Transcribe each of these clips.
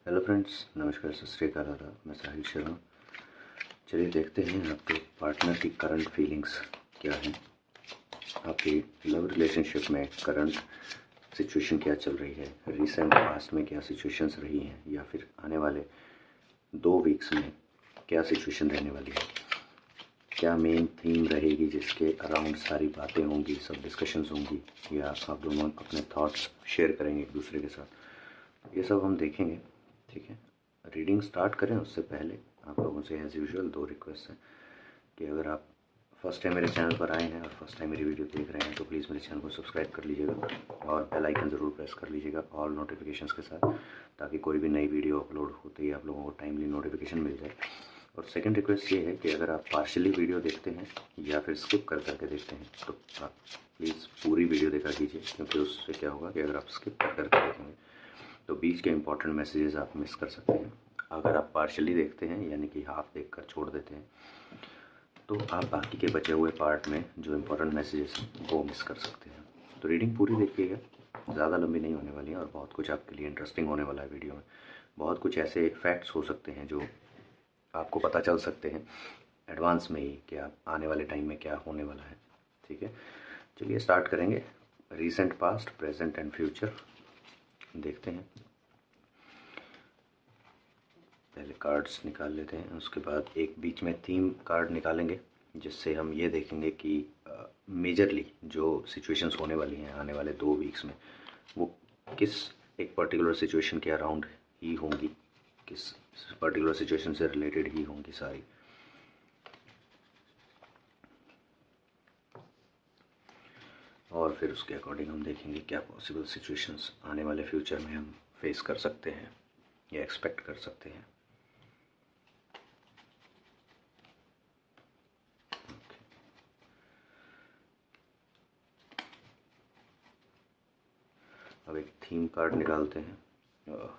Hello friends, नमस्कार, सत श्री अकाल, आदाब। मैं साहिल शर्मा। चलिए देखते हैं आपके पार्टनर की करंट फीलिंग्स क्या हैं। आपकी लव रिलेशनशिप में करंट सिचुएशन क्या चल रही है, रिसेंट पास्ट में क्या सिचुएशंस रही हैं, या फिर आने वाले 2 वीक्स में क्या सिचुएशन रहने वाली है। क्या मेन थीम रहेगी जिसके अराउंड सारी बातें होंगी, सब डिस्कशंस होंगी, या आप दोनों अपने थॉट्स शेयर करेंगे एक दूसरे के साथ। ये सब हम देखेंगे। ठीक है, रीडिंग स्टार्ट करें उससे पहले आप लोगों से एज़ यूजुअल 2 रिक्वेस्ट हैं कि अगर आप फर्स्ट टाइम मेरे चैनल पर आए हैं और फर्स्ट टाइम मेरी वीडियो देख रहे हैं तो प्लीज़ मेरे चैनल को सब्सक्राइब कर लीजिएगा और बेल आइकन ज़रूर प्रेस कर लीजिएगा ऑल नोटिफिकेशंस के साथ, ताकि कोई भी नई वीडियो अपलोड होते ही आप लोगों को टाइमली नोटिफिकेशन मिल जाए। और सेकंड रिक्वेस्ट ये है कि अगर आप पार्शियली वीडियो देखते हैं या फिर स्किप कर करके देखते हैं तो आप प्लीज़ पूरी वीडियो देखा कीजिए, क्योंकि उससे क्या होगा कि अगर आप स्किप कर करके देखेंगे तो बीच के इंपॉर्टेंट मैसेजेस आप मिस कर सकते हैं। अगर आप पार्शियली देखते हैं यानी कि हाफ देखकर छोड़ देते हैं तो आप बाकी के बचे हुए पार्ट में जो इम्पोर्टेंट मैसेजेस हैं वो मिस कर सकते हैं। तो रीडिंग पूरी देखिएगा, ज़्यादा लंबी नहीं होने वाली है और बहुत कुछ आपके लिए इंटरेस्टिंग होने वाला है। वीडियो में बहुत कुछ ऐसे फैक्ट्स हो सकते हैं जो आपको पता चल सकते हैं एडवांस में ही कि आप आने वाले टाइम में क्या होने वाला है। ठीक है, चलिए स्टार्ट करेंगे। Recent past, present and future देखते हैं। पहले कार्ड्स निकाल लेते हैं, उसके बाद एक बीच में थीम कार्ड निकालेंगे जिससे हम ये देखेंगे कि मेजरली जो सिचुएशंस होने वाली हैं आने वाले 2 वीक्स में वो किस एक पर्टिकुलर सिचुएशन के अराउंड ही होंगी, किस पर्टिकुलर सिचुएशन से रिलेटेड ही होंगी सारी। और फिर उसके अकॉर्डिंग हम देखेंगे क्या पॉसिबल सिचुएशंस आने वाले फ्यूचर में हम फेस कर सकते हैं या एक्सपेक्ट कर सकते हैं। अब एक थीम कार्ड निकालते हैं।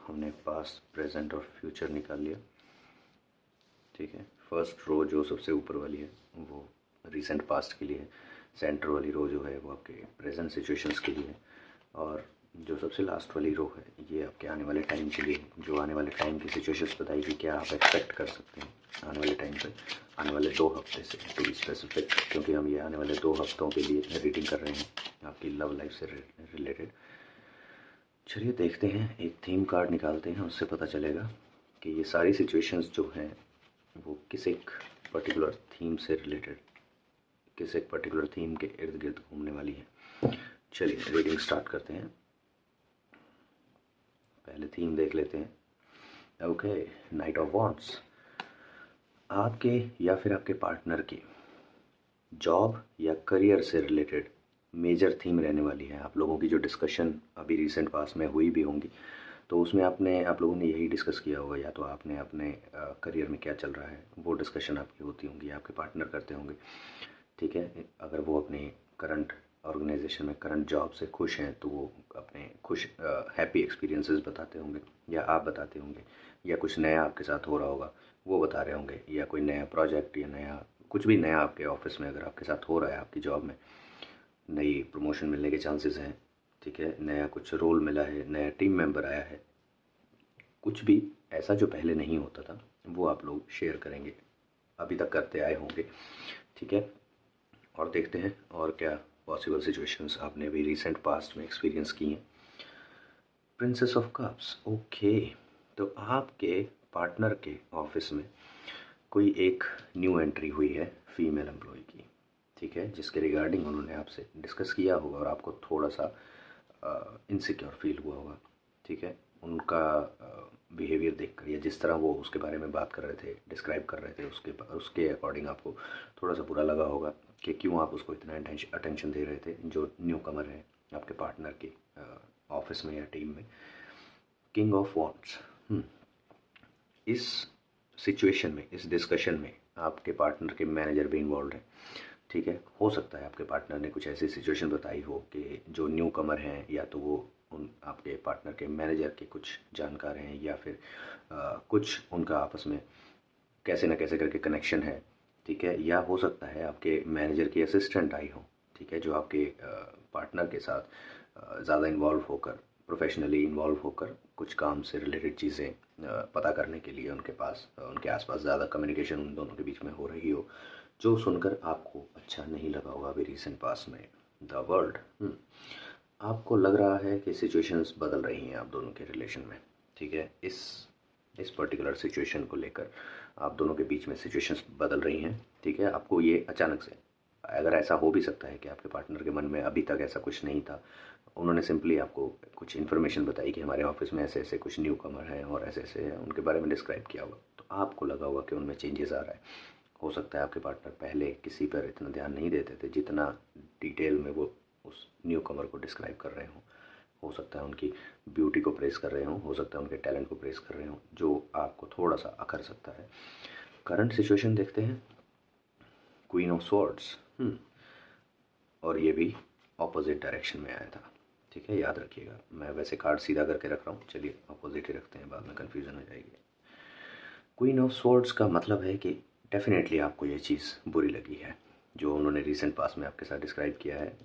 हमने पास्ट, प्रेजेंट और फ्यूचर निकाल लिया। ठीक है, फर्स्ट रो जो सबसे ऊपर वाली है वो रिसेंट पास्ट के लिए है, सेंटर वाली रो जो है वो आपके प्रेजेंट सिचुएशंस के लिए है, और जो सबसे लास्ट वाली रो है ये आपके आने वाले टाइम के लिए है, जो आने वाले टाइम की सिचुएशंस बताएगी क्या आप एक्सपेक्ट कर सकते हैं आने वाले टाइम पे, आने वाले 2 हफ्ते से टू बी स्पेसिफिक, क्योंकि हम ये आने वाले 2 हफ्तों के लिए रीडिंग कर रहे हैं आपकी लव लाइफ से रिलेटेड। चलिए देखते हैं, एक थीम कार्ड निकालते हैं, उससे पता चलेगा कि ये सारी सिचुएशंस जो हैं वो किस एक पर्टिकुलर थीम से रिलेटेड, किस एक पर्टिकुलर थीम के इर्द गिर्द घूमने वाली है। चलिए रीडिंग स्टार्ट करते हैं। पहले थीम देख लेते हैं। Okay, night of wands. आपके या फिर आपके पार्टनर की जॉब या करियर से रिलेटेड मेजर थीम रहने वाली है। आप लोगों की जो डिस्कशन अभी रिसेंट पास में हुई भी होंगी तो उसमें आप लोगों ने यही डिस्कस किया होगा, या तो आपने अपने करियर में क्या चल रहा है वो डिस्कशन आपकी होती होंगी, आपके पार्टनर करते होंगे। ठीक है, अगर वो अपने करंट ऑर्गेनाइजेशन में करंट जॉब से खुश हैं तो वो अपने खुश हैप्पी एक्सपीरियंसेस बताते होंगे, या आप बताते होंगे, या कुछ नया आपके साथ हो रहा होगा वो बता रहे होंगे, या कोई नया प्रोजेक्ट या नया कुछ भी नया आपके ऑफिस में अगर आपके साथ हो रहा है, आपकी जॉब में नई प्रमोशन मिलने के चांसेस हैं। ठीक है, नया कुछ रोल मिला है, नया टीम मेंबर आया है, कुछ भी ऐसा जो पहले नहीं होता था वो आप लोग शेयर करेंगे, अभी तक करते आए होंगे। ठीक है, और देखते हैं और क्या पॉसिबल सिचुएशंस आपने अभी रिसेंट पास्ट में एक्सपीरियंस की हैं। Princess of cups. ओके, तो आपके पार्टनर के ऑफिस में कोई एक न्यू एंट्री हुई है फीमेल एम्प्लॉय की। ठीक है, जिसके रिगार्डिंग उन्होंने आपसे डिस्कस किया होगा और आपको थोड़ा सा इनसिक्योर फील हुआ होगा। ठीक है, उनका बिहेवियर देखकर या जिस तरह वो उसके बारे में बात कर रहे थे, डिस्क्राइब कर रहे थे, उसके अकॉर्डिंग आपको थोड़ा सा बुरा लगा होगा कि क्यों आप उसको इतना अटेंशन दे रहे थे जो न्यू कमर है आपके पार्टनर के ऑफिस में या टीम में। King of wands. इस सिचुएशन में, इस डिस्कशन में आपके पार्टनर के मैनेजर भी इन्वॉल्व हैं। ठीक है, हो सकता है आपके पार्टनर ने कुछ ऐसी सिचुएशन बताई हो कि जो न्यू कमर हैं या तो वो उन आपके पार्टनर के मैनेजर के कुछ जानकार हैं, या फिर कुछ उनका आपस में कैसे ना कैसे करके कनेक्शन है। ठीक है, या हो सकता है आपके मैनेजर की असिस्टेंट आई हो। ठीक है, जो आपके पार्टनर के साथ ज़्यादा इन्वॉल्व होकर प्रोफेशनली इन्वॉल्व होकर कुछ काम से रिलेटेड चीज़ें पता करने के लिए उनके पास उनके आसपास ज़्यादा कम्युनिकेशन उन दोनों के बीच में हो रही हो, जो सुनकर आपको अच्छा नहीं लगा होगा अभी रिसेंट पास में। द वर्ल्ड, आपको लग रहा है कि सिचुएशंस बदल रही हैं आप दोनों के रिलेशन में, ठीक है। इस पर्टिकुलर सिचुएशन को लेकर आप दोनों के बीच में सिचुएशंस बदल रही हैं, ठीक है। आपको ये अचानक से, अगर ऐसा हो भी सकता है कि आपके पार्टनर के मन में अभी तक ऐसा कुछ नहीं था, उन्होंने सिंपली आपको कुछ इन्फॉर्मेशन बताई कि हमारे ऑफिस में ऐसे ऐसे कुछ न्यू कमर हैं और ऐसे ऐसे हैं, उनके बारे में डिस्क्राइब किया होगा, तो आपको लगा होगा कि उनमें चेंजेस आ रहा है। हो सकता है आपके पार्टनर पहले किसी पर इतना ध्यान नहीं देते थे जितना डिटेल में वो उस न्यू कमर को डिस्क्राइब कर रहे हों। हो सकता है उनकी ब्यूटी को प्रेस कर रहे हों, हो सकता है उनके टैलेंट को प्रेस कर रहे हों, जो आपको थोड़ा सा अखर सकता है। करंट सिचुएशन देखते हैं, क्वीन ऑफ स्वॉर्ड्स, और ये भी ऑपोजिट डायरेक्शन में आया था, ठीक है, याद रखिएगा। मैं वैसे कार्ड सीधा करके रख रहा हूँ, चलिए अपोजिट ही रखते हैं, बाद में कन्फ्यूजन हो जाएगी। क्वीन ऑफ स्वॉर्ड्स का मतलब है कि डेफिनेटली आपको ये चीज़ बुरी लगी है जो उन्होंने रिसेंट पास में आपके साथ डिस्क्राइब किया है।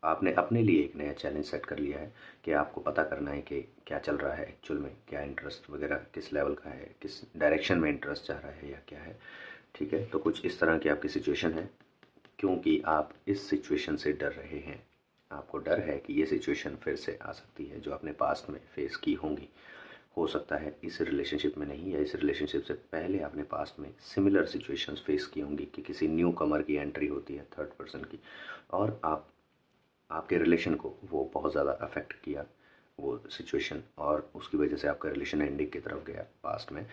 आपने अपने लिए एक नया चैलेंज सेट कर लिया है कि आपको पता करना है कि क्या चल रहा है एक्चुअल में, क्या इंटरेस्ट वगैरह किस लेवल का है, किस डायरेक्शन में इंटरेस्ट जा रहा है या क्या है, ठीक है। तो कुछ इस तरह की आपकी सिचुएशन है, क्योंकि आप इस सिचुएशन से डर रहे हैं। आपको डर है कि ये सिचुएशन फिर से आ सकती है जो आपने पास्ट में फेस की होंगी। हो सकता है इस रिलेशनशिप में नहीं, या इस रिलेशनशिप से पहले आपने पास्ट में सिमिलर सिचुएशंस फेस की होंगी कि किसी न्यू कमर की एंट्री होती है थर्ड पर्सन की, और आपके रिलेशन को वो बहुत ज़्यादा अफेक्ट किया वो सिचुएशन, और उसकी वजह से आपका रिलेशन एंडिंग की तरफ गया पास्ट में।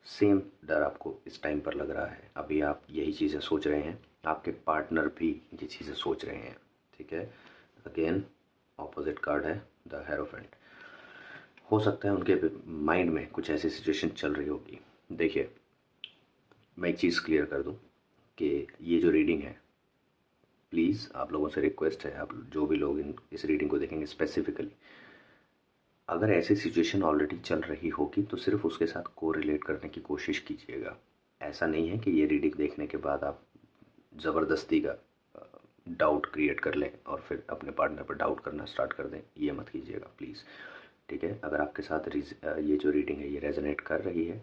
सेम डर आपको इस टाइम पर लग रहा है। अभी आप यही चीज़ें सोच रहे हैं, आपके पार्टनर भी ये चीज़ें सोच रहे हैं, ठीक है। अगेन ऑपोजिट कार्ड है द हेरोफेंट। हो सकता है उनके माइंड में कुछ ऐसी सिचुएशन चल रही होगी। देखिए, मैं एक चीज़ क्लियर कर दूं कि ये जो रीडिंग है, प्लीज़ आप लोगों से रिक्वेस्ट है, आप जो भी लोग इस रीडिंग को देखेंगे स्पेसिफिकली, अगर ऐसी सिचुएशन ऑलरेडी चल रही होगी तो सिर्फ उसके साथ को रिलेट करने की कोशिश कीजिएगा। ऐसा नहीं है कि ये रीडिंग देखने के बाद आप ज़बरदस्ती का डाउट क्रिएट कर लें और फिर अपने पार्टनर पर डाउट करना स्टार्ट कर दें, ये मत कीजिएगा प्लीज़, ठीक है। अगर आपके साथ ये जो रीडिंग है ये रेजोनेट कर रही है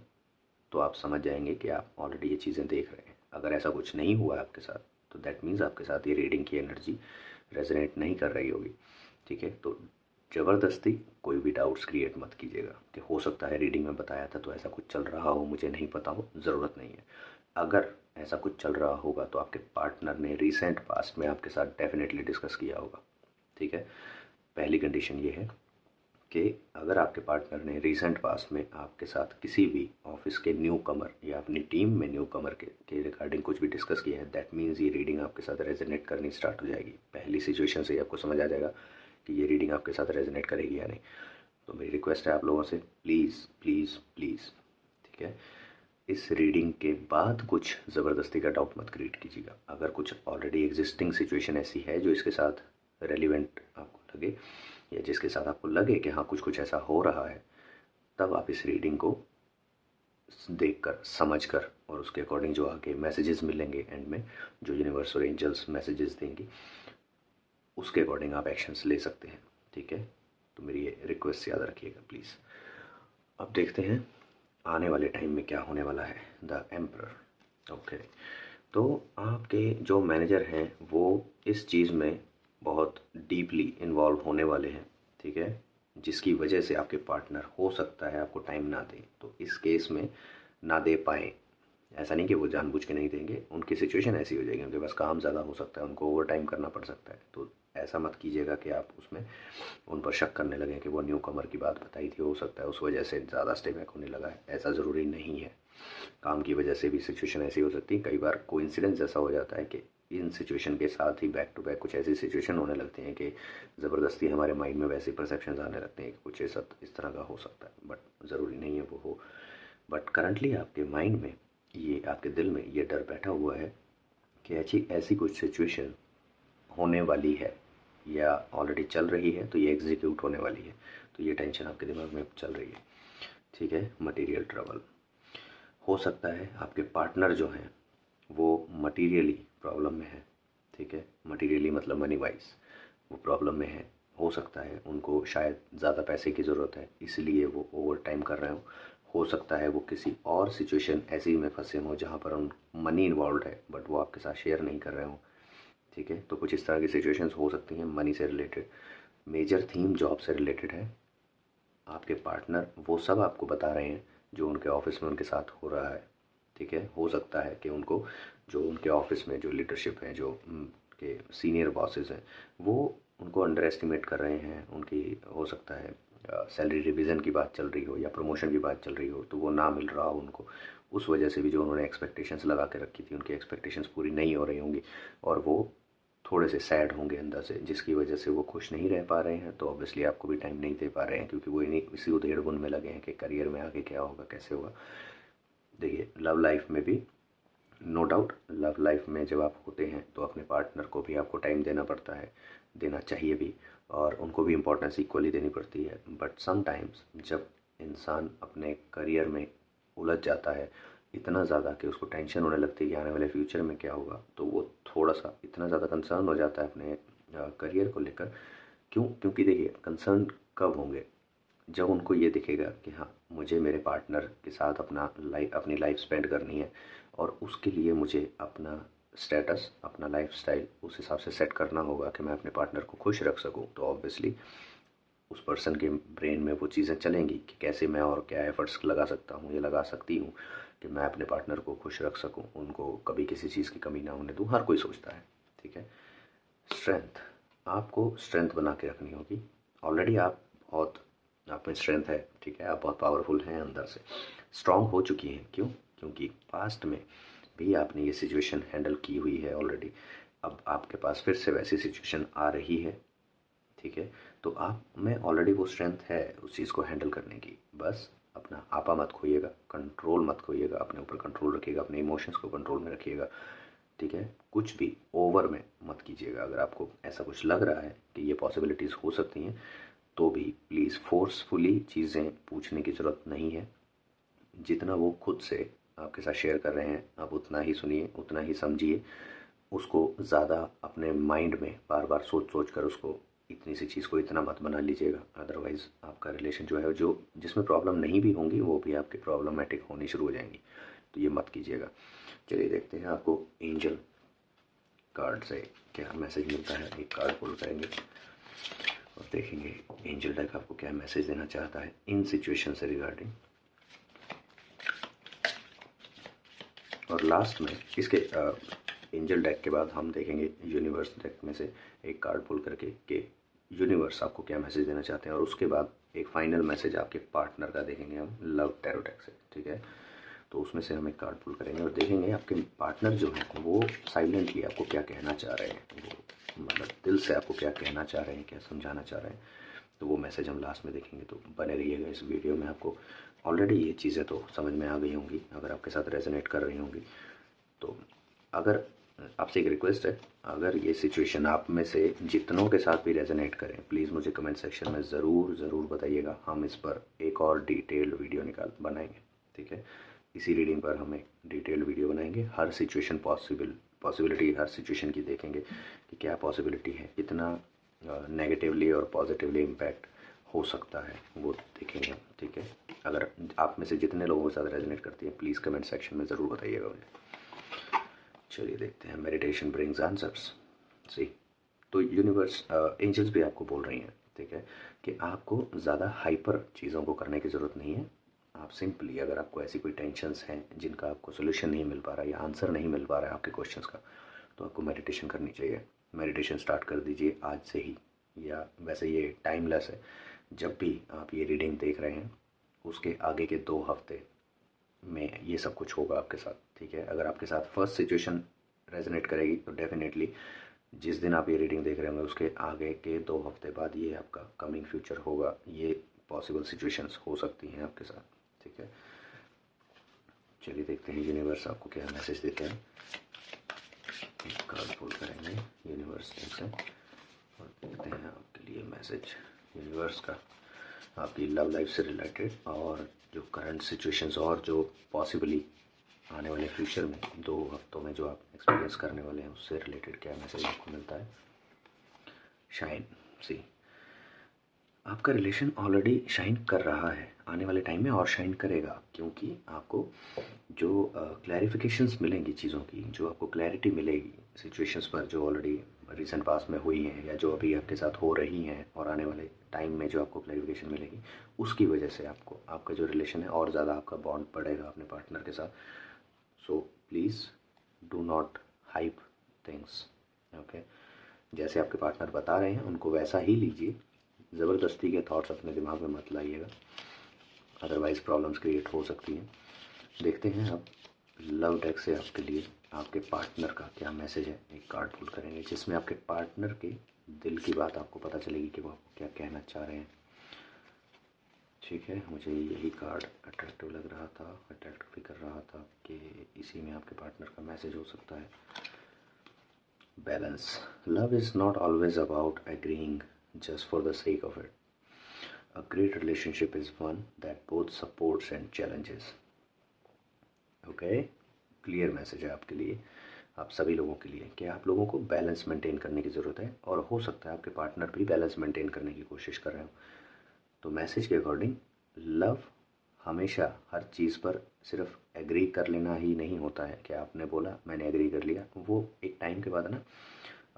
तो आप समझ जाएंगे कि आप ऑलरेडी ये चीज़ें देख रहे हैं। अगर ऐसा कुछ नहीं हुआ है आपके साथ तो दैट मीन्स आपके साथ ये रीडिंग की एनर्जी रेजोनेट नहीं कर रही होगी, ठीक है। तो ज़बरदस्ती कोई भी डाउट्स क्रिएट मत कीजिएगा कि हो सकता है रीडिंग में बताया था तो ऐसा कुछ चल रहा हो, मुझे नहीं पता हो, ज़रूरत नहीं है। अगर ऐसा कुछ चल रहा होगा तो आपके पार्टनर ने रिसेंट पास्ट में आपके साथ डेफिनेटली डिस्कस किया होगा, ठीक है। पहली कंडीशन ये है कि अगर आपके पार्टनर ने रिसेंट पास्ट में आपके साथ किसी भी ऑफिस के न्यू कमर या अपनी टीम में न्यू कमर के रिगार्डिंग कुछ भी डिस्कस किया है, दैट मीन्स ये रीडिंग आपके साथ रेजोनेट करनी स्टार्ट हो जाएगी। पहली सिचुएशन से ही आपको समझ आ जाएगा कि ये रीडिंग आपके साथ रेजोनेट करेगी या नहीं। तो मेरी रिक्वेस्ट है आप लोगों से, प्लीज़ प्लीज़ प्लीज़, ठीक है, इस रीडिंग के बाद कुछ ज़बरदस्ती का डाउट मत क्रिएट कीजिएगा। अगर कुछ ऑलरेडी एग्जिस्टिंग सिचुएशन ऐसी है जो इसके साथ रेलिवेंट आपको लगे, या जिसके साथ आपको लगे कि हाँ कुछ कुछ ऐसा हो रहा है, तब आप इस रीडिंग को देखकर, समझकर, और उसके अकॉर्डिंग जो आगे मैसेजेस मिलेंगे एंड में, जो यूनिवर्स और एंजल्स मैसेजेस देंगी, उसके अकॉर्डिंग आप एक्शंस ले सकते हैं, ठीक है। तो मेरी ये रिक्वेस्ट याद रखिएगा प्लीज़। अब देखते हैं आने वाले टाइम में क्या होने वाला है। The emperor, okay. तो आपके जो मैनेजर हैं वो इस चीज़ में बहुत डीपली इन्वॉल्व होने वाले हैं, ठीक है, जिसकी वजह से आपके पार्टनर हो सकता है आपको टाइम ना दें। तो इस केस में ना दे पाएँ, ऐसा नहीं कि वो जानबूझ के नहीं देंगे, उनकी सिचुएशन ऐसी हो जाएगी, उनके पास काम ज़्यादा हो सकता है, उनको ओवर टाइम करना पड़ सकता है। तो ऐसा मत कीजिएगा कि आप उसमें उन पर शक करने लगें कि वो न्यू कमर की बात बताई थी, हो सकता है उस वजह से ज़्यादा स्टे बैक होने लगा है। ऐसा ज़रूरी नहीं है, काम की वजह से भी सिचुएशन ऐसी हो सकती है। कई बार कोइंसिडेंस ऐसा हो जाता है कि इन सिचुएशन के साथ ही बैक टू बैक कुछ ऐसी सिचुएशन होने लगती हैं कि ज़बरदस्ती हमारे माइंड में वैसे परसेप्शन आने लगते हैं कि कुछ ऐसा इस तरह का हो सकता है, बट ज़रूरी नहीं है वो हो। बट करंटली आपके माइंड में, ये आपके दिल में ये डर बैठा हुआ है कि ऐसी कुछ सिचुएशन होने वाली है या ऑलरेडी चल रही है, तो ये एग्जीक्यूट होने वाली है। तो ये टेंशन आपके दिमाग में चल रही है, ठीक है। मटेरियल ट्रबल हो सकता है, आपके पार्टनर जो हैं वो मटेरियली प्रॉब्लम में है, ठीक है। मटेरियली मतलब मनी वाइज वो प्रॉब्लम में है। हो सकता है उनको शायद ज़्यादा पैसे की ज़रूरत है इसलिए वो ओवर टाइम कर रहे हो सकता है वो किसी और सिचुएशन ऐसी में फंसे हों जहाँ पर उन मनी इन्वॉल्व है बट वो आपके साथ शेयर नहीं कर रहे हों। ठीक है, तो कुछ इस तरह की सिचुएशंस हो सकती हैं मनी से रिलेटेड। मेजर थीम जॉब से रिलेटेड है। आपके पार्टनर वो सब आपको बता रहे हैं जो उनके ऑफिस में उनके साथ हो रहा है। ठीक है, हो सकता है कि उनको जो उनके ऑफिस में जो लीडरशिप है, जो के सीनियर बॉसेस हैं, वो उनको अंडर एस्टिमेट कर रहे हैं। उनकी हो सकता है सैलरी रिवीजन की बात चल रही हो या प्रमोशन की बात चल रही हो तो वो ना मिल रहा हो उनको। उस वजह से भी जो उन्होंने एक्सपेक्टेशंस लगा के रखी थी उनकी एक्सपेक्टेशंस पूरी नहीं हो रही होंगी और वो थोड़े से सैड होंगे अंदर से, जिसकी वजह से वो खुश नहीं रह पा रहे हैं। तो ऑब्वियसली आपको भी टाइम नहीं दे पा रहे हैं क्योंकि वो इन्हीं इसी उधेड़-बुन में लगे हैं कि करियर में आगे क्या होगा, कैसे होगा। देखिए, लव लाइफ में भी नो डाउट, लव लाइफ में जब आप होते हैं तो अपने पार्टनर को भी आपको टाइम देना पड़ता है, देना चाहिए भी, और उनको भी इम्पोर्टेंस इक्वली देनी पड़ती है। बट समटाइम्स जब इंसान अपने करियर में उलझ जाता है इतना ज़्यादा कि उसको टेंशन होने लगती है कि आने वाले फ्यूचर में क्या होगा, तो वो थोड़ा सा इतना ज़्यादा कंसर्न हो जाता है अपने करियर को लेकर। क्योंकि देखिए, कंसर्न कब होंगे, जब उनको ये दिखेगा कि हाँ, मुझे मेरे पार्टनर के साथ अपनी लाइफ स्पेंड करनी है और उसके लिए मुझे अपना स्टेटस, अपना लाइफस्टाइल उस हिसाब से सेट करना होगा कि मैं अपने पार्टनर को खुश रख सकूं। तो ऑब्वियसली उस पर्सन के ब्रेन में वो चीज़ें चलेंगी कि कैसे मैं और क्या एफर्ट्स लगा सकता हूँ या लगा सकती हूँ कि मैं अपने पार्टनर को खुश रख सकूँ, उनको कभी किसी चीज़ की कमी ना होने दूँ। हर कोई सोचता है। ठीक है, स्ट्रेंथ, आपको स्ट्रेंथ बना के रखनी होगी। ऑलरेडी आप में स्ट्रेंथ है। ठीक है, आप बहुत पावरफुल हैं अंदर से, स्ट्रांग हो चुकी हैं। क्यों? क्योंकि पास्ट में भी आपने ये सिचुएशन हैंडल की हुई है ऑलरेडी। अब आपके पास फिर से वैसी सिचुएशन आ रही है। ठीक है, तो आप में ऑलरेडी वो स्ट्रेंथ है उस चीज़ को हैंडल करने की। बस अपना आपा मत खोइएगा, कंट्रोल मत खोइएगा, अपने ऊपर कंट्रोल रखिएगा, अपने इमोशंस को कंट्रोल में रखिएगा। ठीक है, कुछ भी ओवर में मत कीजिएगा। अगर आपको ऐसा कुछ लग रहा है कि ये पॉसिबिलिटीज़ हो सकती हैं तो भी प्लीज़ फोर्सफुली चीज़ें पूछने की ज़रूरत नहीं है। जितना वो खुद से आपके साथ शेयर कर रहे हैं आप उतना ही सुनिए, उतना ही समझिए। उसको ज़्यादा अपने माइंड में बार बार सोच सोच कर उसको इतनी सी चीज़ को इतना मत बना लीजिएगा। अदरवाइज़ आपका रिलेशन जो है, जो जिसमें प्रॉब्लम नहीं भी होंगी वो भी आपकी प्रॉब्लमेटिक होनी शुरू हो जाएंगी। तो ये मत कीजिएगा। चलिए देखते हैं आपको एंजल कार्ड से क्या मैसेज मिलता है। एक कार्ड पुल करेंगे और देखेंगे एंजल डेक आपको क्या मैसेज देना चाहता है इन सिचुएशन से रिगार्डिंग। और लास्ट में इसके एंजल डेक के बाद हम देखेंगे यूनिवर्स डेक में से एक कार्ड पुल करके कि यूनिवर्स आपको क्या मैसेज देना चाहते हैं, और उसके बाद एक फाइनल मैसेज आपके पार्टनर का देखेंगे हम लव टैरो डेक से। ठीक है, तो उसमें से हम एक कार्ड पुल करेंगे और देखेंगे आपके पार्टनर जो है वो साइलेंटली आपको क्या कहना चाह रहे हैं, वो मतलब दिल से आपको क्या कहना चाह रहे हैं, क्या समझाना चाह रहे हैं। तो वो मैसेज हम लास्ट में देखेंगे। तो बने रहिएगा इस वीडियो में। आपको ऑलरेडी ये चीज़ें तो समझ में आ गई होंगी अगर आपके साथ रेजोनेट कर रही होंगी। तो अगर आपसे एक रिक्वेस्ट है, अगर ये सिचुएशन आप में से जितनों के साथ भी रेजोनेट करें, प्लीज़ मुझे कमेंट सेक्शन में ज़रूर बताइएगा। हम इस पर एक और डिटेल्ड वीडियो बनाएंगे। ठीक है, इसी रीडिंग पर हम एक डिटेल्ड वीडियो बनाएंगे। हर सिचुएशन पॉसिबिलिटी हर सिचुएशन की देखेंगे कि क्या पॉसिबिलिटी है, कितना नेगेटिवली और पॉजिटिवली इम्पैक्ट हो सकता है, वो देखेंगे हम। ठीक है, अगर आप में से जितने लोगों के साथ रेजोनेट करती है प्लीज़ कमेंट सेक्शन में ज़रूर बताइएगा मुझे। चलिए देखते हैं मेडिटेशन ब्रिंग्स आंसर्स। सी, तो यूनिवर्स एंजल्स भी आपको बोल रही हैं, ठीक है, कि आपको ज़्यादा हाइपर चीज़ों को करने की ज़रूरत नहीं है। आप सिंपली, अगर आपको ऐसी कोई टेंशन्स हैं जिनका आपको सोल्यूशन नहीं मिल पा रहा है या आंसर नहीं मिल पा रहा है आपके क्वेश्चंस का, तो आपको मेडिटेशन करनी चाहिए। मेडिटेशन स्टार्ट कर दीजिए आज से ही, या वैसे ये टाइमलेस है। जब भी आप ये रीडिंग देख रहे हैं उसके आगे के 2 हफ्ते में ये सब कुछ होगा आपके साथ। ठीक है, अगर आपके साथ फर्स्ट सिचुएशन रेजोनेट करेगी तो डेफिनेटली जिस दिन आप ये रीडिंग देख रहे होंगे उसके आगे के 2 हफ्ते बाद ये आपका कमिंग फ्यूचर होगा। ये पॉसिबल सिचुएशंस हो सकती हैं आपके साथ। ठीक है, चलिए देखते हैं यूनिवर्स आपको क्या मैसेज देते हैं। एक कार्ड पुल करेंगे यूनिवर्स से और देखते हैं आपके लिए मैसेज यूनिवर्स का आपकी लव लाइफ से रिलेटेड, और जो करंट सिचुएशंस और जो पॉसिबली आने वाले फ्यूचर में 2 हफ्तों में जो आप एक्सपीरियंस करने वाले हैं उससे रिलेटेड क्या मैसेज आपको मिलता है। शाइन, सी, आपका रिलेशन ऑलरेडी शाइन कर रहा है, आने वाले टाइम में और शाइन करेगा, क्योंकि आपको जो क्लैरिफिकेशंस मिलेंगी चीज़ों की, जो आपको क्लैरिटी मिलेगी सिचुएशंस पर जो ऑलरेडी रिसेंट पास में हुई हैं या जो अभी आपके साथ हो रही हैं, और आने वाले टाइम में जो आपको क्लैरिफिकेशन मिलेगी, उसकी वजह से आपको आपका जो रिलेशन है और ज़्यादा आपका बॉन्ड बढ़ेगा अपने पार्टनर के साथ। So please do not hype things, okay. जैसे आपके पार्टनर बता रहे हैं उनको वैसा ही लीजिए, ज़बरदस्ती के थॉट्स अपने दिमाग में मत लाइएगा, अदरवाइज़ प्रॉब्लम्स क्रिएट हो सकती हैं। देखते हैं अब लव डेक से आपके लिए आपके पार्टनर का क्या मैसेज है। एक कार्ड पुल करेंगे जिसमें आपके पार्टनर के दिल की बात आपको पता चलेगी कि वो आपको क्या कहना चाह रहे हैं। ठीक है, मुझे यही कार्ड अट्रैक्टिव लग रहा था, अट्रैक्ट भी कर रहा था कि इसी में आपके पार्टनर का मैसेज हो सकता है। Balance. Love is not always about agreeing just for the sake of it. A great relationship is one that both supports and challenges. Okay? Clear message है आपके लिए, आप सभी लोगों के लिए, कि आप लोगों को बैलेंस मेंटेन करने की ज़रूरत है, और हो सकता है आपके पार्टनर भी बैलेंस मेंटेन करने की कोशिश कर रहे हो। तो मैसेज के अकॉर्डिंग लव हमेशा हर चीज़ पर सिर्फ एग्री कर लेना ही नहीं होता है कि आपने बोला मैंने एग्री कर लिया, वो एक टाइम के बाद ना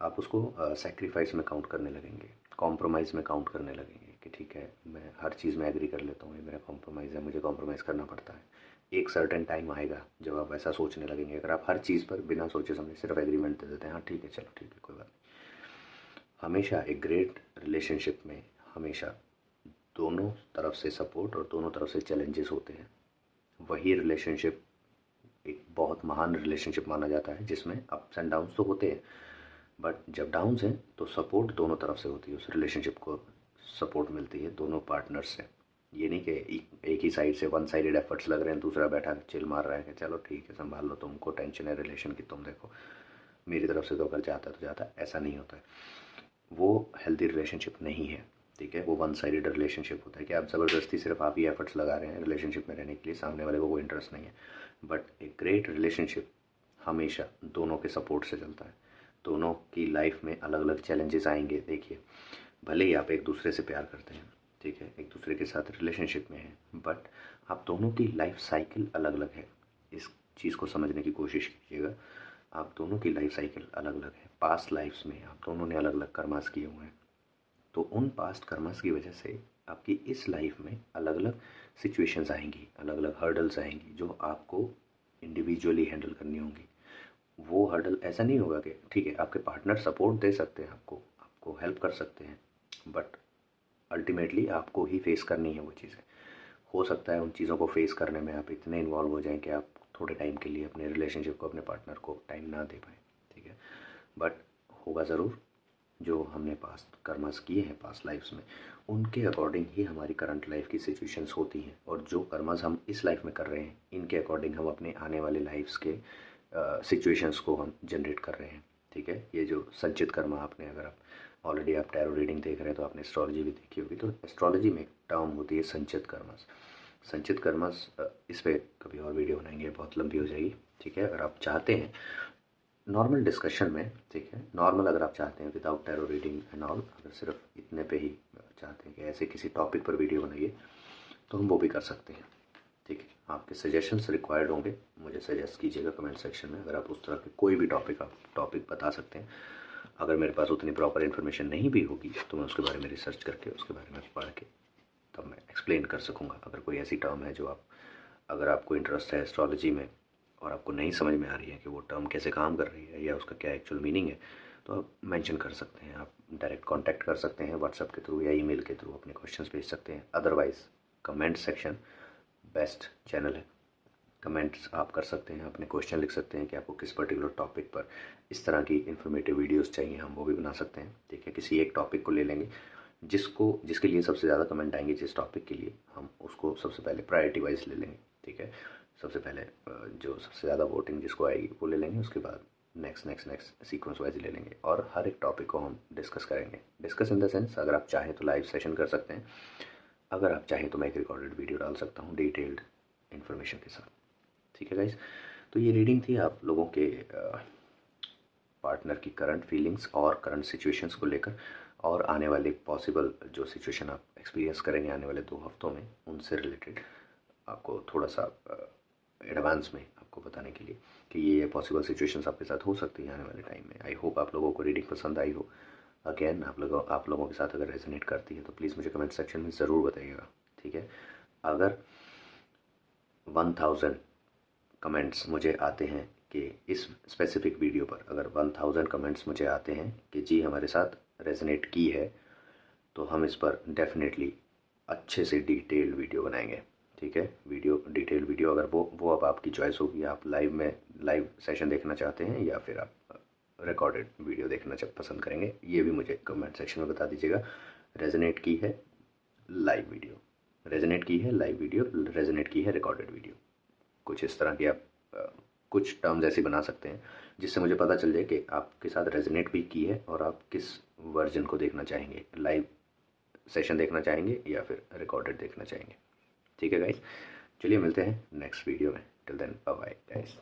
आप उसको सेक्रीफाइस में काउंट करने लगेंगे, कॉम्प्रोमाइज़ में काउंट करने लगेंगे कि ठीक है मैं हर चीज़ में एग्री कर लेता हूँ, ये मेरा कॉम्प्रोमाइज़ है, मुझे कॉम्प्रोमाइज़ करना पड़ता है। एक सर्टेन टाइम आएगा जब आप ऐसा सोचने लगेंगे। अगर आप हर चीज़ पर बिना सोचे समझे सिर्फ एग्रीमेंट दे देते हैं, हाँ ठीक है चलो ठीक है कोई बात नहीं। हमेशा एक ग्रेट रिलेशनशिप में हमेशा दोनों तरफ से सपोर्ट और दोनों तरफ से चैलेंजेस होते हैं। वही रिलेशनशिप एक बहुत महान रिलेशनशिप माना जाता है जिसमें अप्स एंड डाउन्स तो होते हैं, बट जब डाउन्स हैं तो सपोर्ट दोनों तरफ से होती है, उस रिलेशनशिप को सपोर्ट मिलती है दोनों पार्टनर से। ये नहीं कि एक ही साइड से वन साइडेड एफर्ट्स लग रहे हैं, दूसरा बैठा चिल मार रहा है कि चलो ठीक है संभाल लो, तुमको टेंशन है रिलेशन की, तुम देखो मेरी तरफ से तो अगर जाता तो जाता। ऐसा नहीं होता है, वो हेल्दी रिलेशनशिप नहीं है। ठीक है, वो वन साइडेड रिलेशनशिप होता है कि आप ज़बरदस्ती सिर्फ आप ही एफर्ट्स लगा रहे हैं रिलेशनशिप में रहने के लिए, सामने वाले को कोई इंटरेस्ट नहीं है। बट एक ग्रेट रिलेशनशिप हमेशा दोनों के सपोर्ट से चलता है। दोनों की लाइफ में अलग अलग चैलेंजेस आएंगे। देखिए, भले ही आप एक दूसरे से प्यार करते हैं, ठीक है, एक दूसरे के साथ रिलेशनशिप में हैं, बट आप दोनों की लाइफ साइकिल अलग अलग है। इस चीज़ को समझने की कोशिश कीजिएगा, आप दोनों की लाइफ साइकिल अलग अलग है। पास्ट लाइफ्स में आप दोनों ने अलग अलग कर्मास किए हुए हैं, तो उन पास्ट कर्मास की वजह से आपकी इस लाइफ में अलग अलग सिचुएशंस आएंगी, अलग अलग हर्डल्स आएंगी जो आपको इंडिविजुअली हैंडल करनी होंगी। वो हर्डल ऐसा नहीं होगा कि ठीक है आपके पार्टनर सपोर्ट दे सकते हैं, आपको आपको हेल्प कर सकते हैं, बट अल्टीमेटली आपको ही फेस करनी है वो चीज़ें। हो सकता है उन चीज़ों को फेस करने में आप इतने इन्वॉल्व हो जाएं कि आप थोड़े टाइम के लिए अपने रिलेशनशिप को, अपने पार्टनर को टाइम ना दे पाएँ, ठीक है, बट होगा ज़रूर। जो हमने पास्ट कर्मास किए हैं पास्ट लाइफ्स में, उनके अकॉर्डिंग ही हमारी करंट लाइफ की सिचुएशंस होती हैं, और जो कर्मास हम इस लाइफ में कर रहे हैं इनके अकॉर्डिंग हम अपने आने वाले लाइफ्स के सिचुएशंस को हम जनरेट कर रहे हैं। ठीक है, ये जो संचित कर्मा, आपने अगर आप ऑलरेडी आप टैरो रीडिंग देख रहे हैं तो आपने एस्ट्रोलॉजी भी देखी होगी, तो एस्ट्रोलॉजी में एक टर्म होती है संचित कर्मस। संचित कर्मस, इस पर कभी और वीडियो बनाएंगे, बहुत लंबी हो जाएगी। ठीक है, अगर आप चाहते हैं नॉर्मल डिस्कशन में, ठीक है, नॉर्मल अगर आप चाहते हैं without tarot reading and all, अगर सिर्फ इतने पे ही चाहते हैं कि ऐसे किसी टॉपिक पर वीडियो बनाइए तो हम वो भी कर सकते हैं। ठीक है, आपके सजेशंस रिक्वायर्ड होंगे, मुझे सजेस्ट कीजिएगा कमेंट सेक्शन में। अगर आप उस तरह के कोई भी टॉपिक आप टॉपिक बता सकते हैं। अगर मेरे पास उतनी प्रॉपर इन्फॉर्मेशन नहीं भी होगी तो मैं उसके बारे में रिसर्च करके, उसके बारे में पढ़ के तब मैं एक्सप्लेन कर सकूँगा। अगर कोई ऐसी टर्म है जो अगर आपको इंटरेस्ट है एस्ट्रोलॉजी में और आपको नहीं समझ में आ रही है कि वो टर्म कैसे काम कर रही है या उसका क्या एक्चुअल मीनिंग है, तो आप मेंशन कर सकते हैं। आप डायरेक्ट कांटेक्ट कर सकते हैं व्हाट्सएप के थ्रू या ईमेल के थ्रू, अपने क्वेश्चंस भेज सकते हैं। Otherwise comment section best channel है, कमेंट्स आप कर सकते हैं, अपने क्वेश्चन लिख सकते हैं कि आपको किस पर्टिकुलर टॉपिक पर इस तरह की इन्फॉर्मेटिव वीडियोस चाहिए, हम वो भी बना सकते हैं। ठीक है, किसी एक टॉपिक को ले लेंगे जिसके लिए सबसे ज़्यादा कमेंट आएंगे, जिस टॉपिक के लिए हम उसको सबसे पहले प्रायोरिटी वाइज ले लेंगे। ठीक है, सबसे पहले जो सबसे ज़्यादा वोटिंग जिसको आएगी वो ले लेंगे, उसके बाद नेक्स्ट सीक्वेंस वाइज ले लेंगे, और हर एक टॉपिक को हम डिस्कस करेंगे। डिस्कस इन द सेंस, अगर आप चाहें तो लाइव सेशन कर सकते हैं, अगर आप चाहें तो मैं एक रिकॉर्डेड वीडियो डाल सकता हूँ डिटेल्ड इन्फॉर्मेशन के साथ। ठीक है गाइज, तो ये रीडिंग थी आप लोगों के पार्टनर की करंट फीलिंग्स और करंट सिचुएशंस को लेकर, और आने वाली पॉसिबल जो सिचुएशन आप एक्सपीरियंस करेंगे आने वाले 2 हफ्तों में, उनसे रिलेटेड आपको थोड़ा सा एडवांस में आपको बताने के लिए कि ये पॉसिबल सिचुएशंस आपके साथ हो सकती हैं आने वाले टाइम में। आई होप आप लोगों को रीडिंग पसंद आई हो। अगेन आप लोगों के साथ अगर रेजोनेट करती है तो प्लीज़ मुझे कमेंट सेक्शन में ज़रूर बताइएगा, ठीक है। अगर 1000 कमेंट्स मुझे आते हैं कि इस स्पेसिफिक वीडियो पर अगर 1000 कमेंट्स मुझे आते हैं कि जी हमारे साथ रेजोनेट की है, तो हम इस पर डेफिनेटली अच्छे से डिटेल्ड वीडियो बनाएंगे, ठीक है। डिटेल्ड वीडियो अगर वो अब आपकी चॉइस होगी, आप लाइव सेशन देखना चाहते हैं या फिर आप रिकॉर्डेड वीडियो देखना पसंद करेंगे, ये भी मुझे कमेंट सेक्शन में बता दीजिएगा। रेजोनेट की है लाइव वीडियो, रेजोनेट की है लाइव वीडियो, रेजोनेट की है रिकॉर्डेड वीडियो, कुछ इस तरह की आप कुछ टर्म्स ऐसे बना सकते हैं जिससे मुझे पता चल जाए कि आपके साथ रेजोनेट भी की है और आप किस वर्जन को देखना चाहेंगे, लाइव सेशन देखना चाहेंगे या फिर रिकॉर्डेड देखना चाहेंगे, ठीक है गाइस। चलिए मिलते हैं नेक्स्ट वीडियो में, till then bye bye guys.